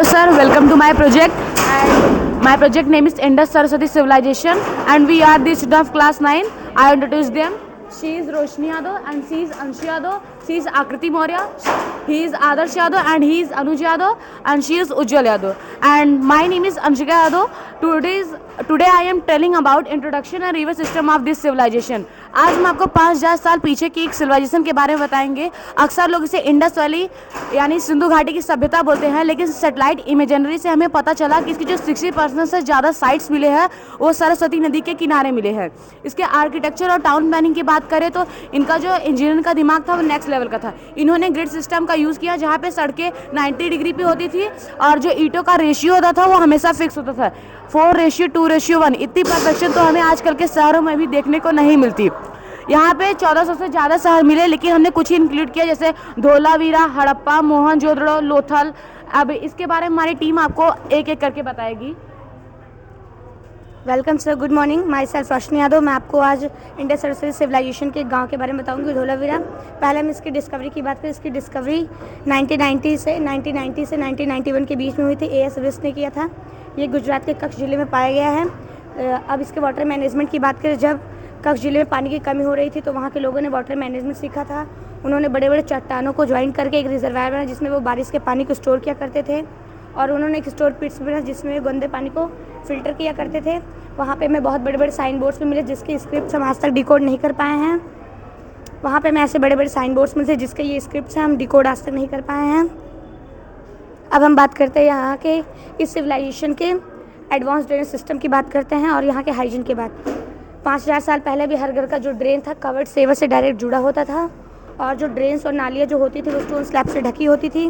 sir, welcome to my project. And my project name is Indus Saraswati Civilization, and we are the student of class 9. I introduce them. She is Roshni Yadav and she is Anshu Yadav. She is Akriti Maurya. He is Adarsh Yadav and he is Anuj Yadav and she is Ujjwal Yadav. And my name is Anshika Yadav. Today I am telling about introduction and river system of this civilization. आज हम आपको 5000 साल पीछे की एक civilisation के बारे में बताएंगे। अक्सर लोग इसे इंडस वैली यानी सिंधु घाटी की सभ्यता बोलते हैं, लेकिन सैटेलाइट इमेजनरी से हमें पता चला कि इसकी जो 60% से ज़्यादा साइट्स मिले हैं वो सरस्वती नदी के किनारे मिले हैं। इसके आर्किटेक्चर और टाउन प्लानिंग की बात करें तो इनका जो इंजीनियरिंग का दिमाग था वो नेक्स्ट लेवल का था। इन्होंने ग्रिड सिस्टम का यूज़ किया जहाँ पे सड़कें 90 डिग्री पे होती थी और जो ईंटों का रेशियो होता था वो हमेशा फिक्स होता था 4:2:1। इतनी परफेक्शन तो हमें आजकल के शहरों में भी देखने को नहीं मिलती। यहाँ पे 1400 से ज़्यादा शहर मिले, लेकिन हमने कुछ ही इंक्लूड किया जैसे धोलावीरा, हड़प्पा, मोहनजोदड़ो, लोथल। अब इसके बारे में हमारी टीम आपको एक एक करके बताएगी। Welcome sir, good morning. Myself Roshni Yadav. मैं आपको आज इंडस सरस्वती सिविलाइजेशन के गांव के बारे में बताऊंगी, धोलावीरा। पहले हम इसकी डिस्कवरी की बात करें। इसकी डिस्कवरी 1990 से 1991 के बीच में हुई थी। A.S. विस्ट ने किया था। ये गुजरात के कच्छ जिले में पाया गया है। अब इसके वाटर मैनेजमेंट की बात करें, जब कच्छ जिले में पानी की कमी हो रही थी तो वहाँ के लोगों ने वाटर मैनेजमेंट सीखा था। उन्होंने बड़े बड़े चट्टानों को ज्वाइन करके एक रिजर्वायर बनाया जिसमें वो बारिश के पानी को स्टोर किया करते थे, और उन्होंने एक स्टोर पिट्स बनाया जिसमें गंदे पानी को फिल्टर किया करते थे। वहाँ पे हमें बहुत बड़े बड़े साइन बोर्ड्स भी मिले जिसके स्क्रिप्ट हम आज तक डिकोड नहीं कर पाए हैं। वहाँ पे हमें ऐसे बड़े बड़े साइन बोर्ड्स मिले जिसके ये स्क्रिप्ट हम डिकोड आज तक नहीं कर पाए हैं। अब हम बात करते हैं यहाँ के इस सिविलाइजेशन के एडवांस ड्रेनेज सिस्टम की बात करते हैं और यहाँ के हाइजीन की बात। 5000 साल पहले भी हर घर का जो ड्रेन था कवर्ड सेवर से डायरेक्ट जुड़ा होता था, और जो ड्रेन्स और नालियाँ जो होती थी वो स्टोन स्लैब से ढकी होती थी।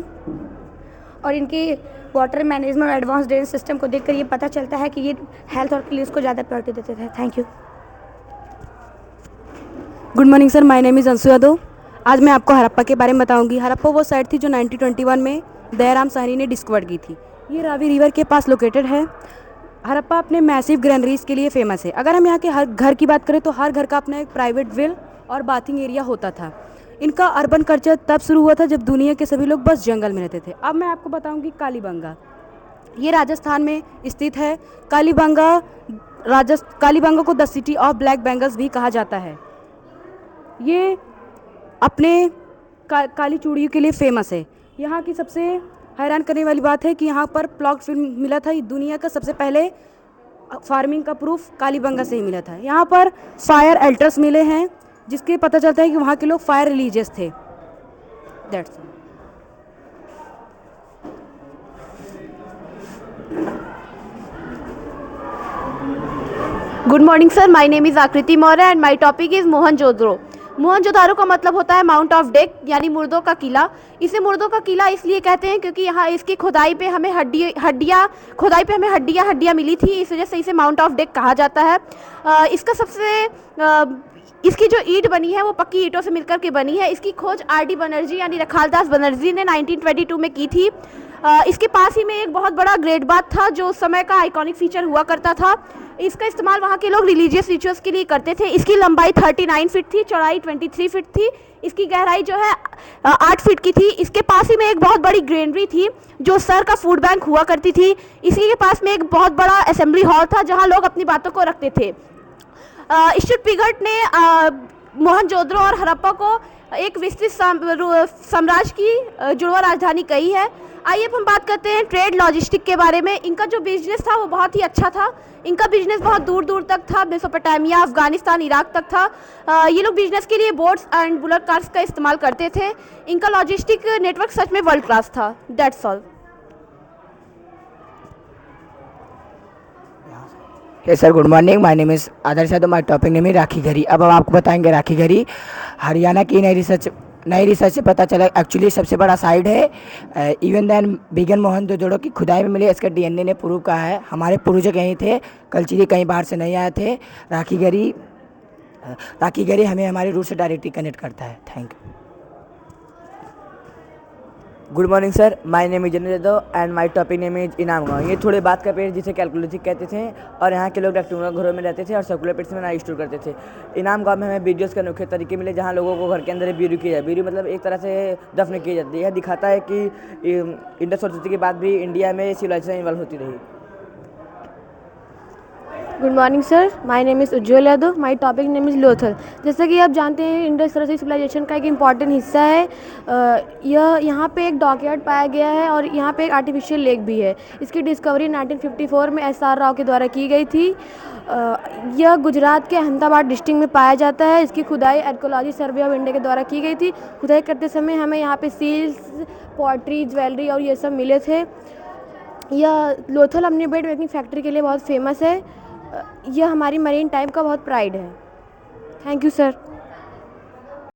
और इनकी वाटर मैनेजमेंट और एडवांस ड्रेनेज सिस्टम को देखकर ये पता चलता है कि ये हेल्थ और क्लीन्स को ज़्यादा प्रायोरिटी देते थे। Thank you. Good morning sir, my name is Anshu Yadav. आज मैं आपको हड़प्पा के बारे में बताऊंगी। हड़प्पा वो साइट थी जो 1921 में दयाराम साहनी ने डिस्कवर की थी। ये रावी रिवर के पास लोकेटेड है। हड़प्पा अपने मैसिव ग्रैनरीज के लिए फेमस है। अगर हम यहाँ के हर घर की बात करें तो हर घर का अपना एक प्राइवेट वेल और बाथिंग एरिया होता था। इनका अर्बन कल्चर तब शुरू हुआ था जब दुनिया के सभी लोग बस जंगल में रहते थे। अब मैं आपको बताऊंगी कालीबंगा। ये राजस्थान में स्थित है। कालीबंगा को the city of black bangles भी कहा जाता है। ये अपने काली चूड़ियों के लिए फेमस है। यहाँ की सबसे हैरान करने वाली बात है कि यहाँ पर प्लॉट फिल्म मिला था। दुनिया का सबसे पहले फार्मिंग का प्रूफ कालीबंगा से ही मिला था। यहाँ पर फायर एल्टर्स मिले हैं जिसके पता चलता है कि वहाँ के लोग फायर रिलीजियस थे। That's all. Good morning sir, my name is Akriti Maurya and my topic is Mohenjodaro. Mohenjodaro का मतलब होता है माउंट ऑफ डेथ यानी मुर्दों का किला। इसे मुर्दों का किला इसलिए कहते हैं क्योंकि यहाँ इसकी खुदाई पे हमें हड्डियाँ मिली थी, इस वजह से इसे माउंट ऑफ डेथ कहा जाता है। इसकी जो ईंट बनी है वो पक्की ईंटों से मिलकर के बनी है। इसकी खोज R.D. बनर्जी यानी रखालदास बनर्जी ने 1922 में की थी। इसके पास ही में एक बहुत बड़ा ग्रेट बाथ था जो उस समय का आइकॉनिक फीचर हुआ करता था। इसका इस्तेमाल वहाँ के लोग रिलीजियस रिचुअल्स के लिए करते थे। इसकी लंबाई 39 फीट थी, चौड़ाई 23 फीट थी। इसकी गहराई जो है 8 फीट की थी। इसके पास ही में एक बहुत बड़ी ग्रेनरी थी जो शहर का फूड बैंक हुआ करती थी। इसी के पास में एक बहुत बड़ा असेंबली हॉल था जहाँ लोग अपनी बातों को रखते थे। स्टुअर्ट पिगट ने मोहनजोदड़ो और हड़प्पा को एक विस्तृत साम्राज्य की जुड़वा राजधानी कही है। आइए अब हम बात करते हैं ट्रेड लॉजिस्टिक के बारे में। इनका जो बिजनेस था वो बहुत ही अच्छा था। इनका बिजनेस बहुत दूर दूर तक था, मेसोपोटामिया, अफगानिस्तान, इराक तक था। ये लोग बिजनेस के लिए बोट्स एंड बुलेट कार्स का इस्तेमाल करते थे। इनका लॉजिस्टिक नेटवर्क सच में वर्ल्ड क्लास था। That's all. Hey sir, good morning. My name is Adarsh Yadav. My topic name है राखी गढ़ी। अब हम आपको बताएंगे राखी गढ़ी। हरियाणा की नई रिसर्च से पता चला एक्चुअली सबसे बड़ा साइट है। इवन देन बिगन मोहनजोदड़ो की खुदाई में मिले। इसका DNA ने प्रूव कहा है हमारे पूर्वज यहीं थे, कलचरी कहीं बाहर से नहीं आए थे। राखी गढ़ी हमें हमारे रूट से डायरेक्टली कनेक्ट करता है। Thank you. Good morning sir, my name is general Yadav and my topic name is इनाम गाँव। ये थोड़े बात का पेड़ जिसे कैलकुलेटिव कहते थे और यहाँ के लोग रेक्टेंगुलर घरों में रहते थे और सर्कुलर पेट्स में अनाज स्टोर करते थे। इनाम गाँव में हमें वीडियोज़ के अनोखे तरीके मिले जहाँ लोगों को घर के अंदर ब्यूरी की जाए। ब्यूरी मतलब एक तरह से दफन की जाती है। यह दिखाता है कि इंडस सोसाइटी के बाद भी इंडिया में सिविलाइजेशन इन्वॉल्व होती रही। Good morning sir, my name is Ujjwal Yadav, my topic name is Lothal. जैसा कि आप जानते हैं इंडस सरस्वती सिविलाइजेशन का एक इम्पॉर्टेंट हिस्सा है। यह यहाँ पे एक डॉकयार्ड पाया गया है और यहाँ पे एक आर्टिफिशियल लेक भी है। इसकी डिस्कवरी 1954 में SR राव के द्वारा की गई थी। यह गुजरात के अहमदाबाद डिस्ट्रिक्ट में पाया जाता है। इसकी खुदाई आर्कियोलॉजी सर्वे ऑफ इंडिया के द्वारा की गई थी। खुदाई करते समय हमें यहाँ पे सील्स, पॉटरी, ज्वेलरी और ये सब मिले थे। यह लोथल अपनी बेड मेकिंग फैक्ट्री के लिए बहुत फेमस है। यह हमारी मरीन टाइम का बहुत प्राइड है। Thank you sir.